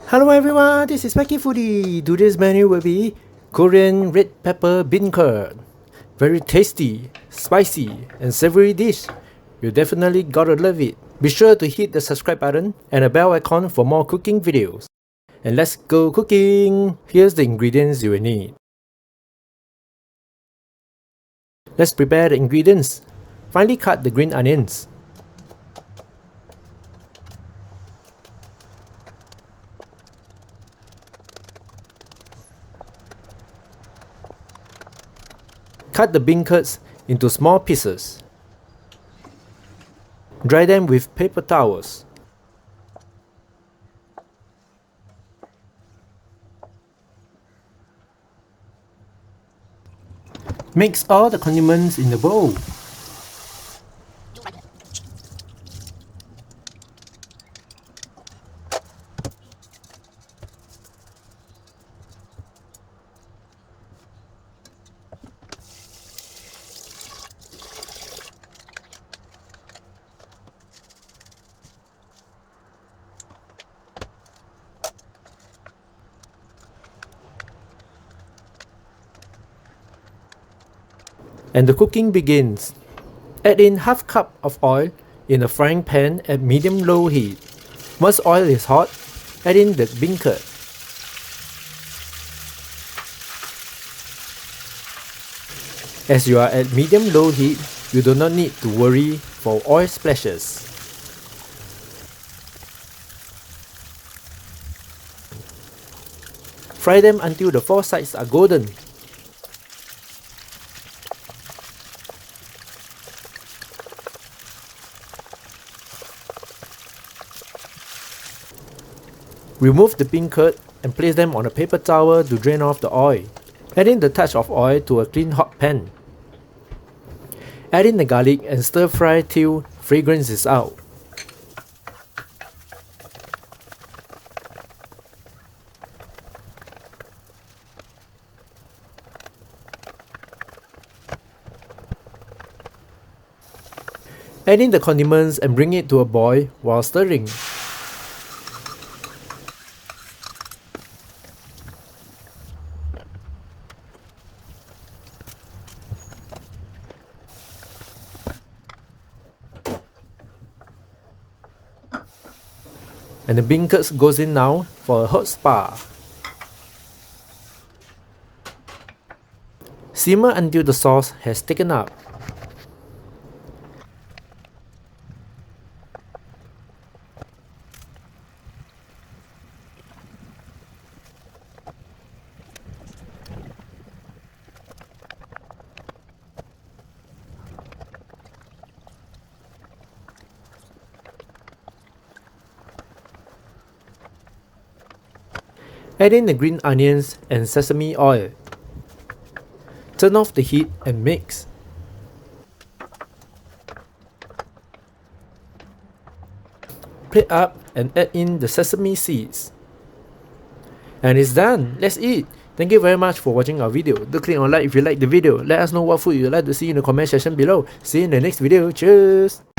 Hello everyone, this is speckyfoodie. Today's menu will be Korean Red Pepper Beancurd. Very tasty, spicy and savory dish. You definitely gotta love it. Be sure to hit the subscribe button and the bell icon for more cooking videos. And let's go cooking! Here's the ingredients you will need. Let's prepare the ingredients. Finely cut the green onions. Cut the beancurds into small pieces. Dry them with paper towels. Mix all the condiments in the bowl. And the cooking begins. Add in half cup of oil in a frying pan at medium-low heat. Once oil is hot, add in the beancurd. As you are at medium-low heat, you do not need to worry for oil splashes. Fry them until the four sides are golden. Remove the beancurd and place them on a paper towel to drain off the oil. Add in the touch of oil to a clean hot pan. Add in the garlic and stir fry till fragrance is out. Add in the condiments and bring it to a boil while stirring. And the beancurd goes in now for a hot spa. Simmer until the sauce has thickened up. Add in the green onions and sesame oil. Turn off the heat and mix. Plate up and add in the sesame seeds. And it's done! Let's eat! Thank you very much for watching our video. Do click on like if you like the video. Let us know what food you'd like to see in the comment section below. See you in the next video. Cheers!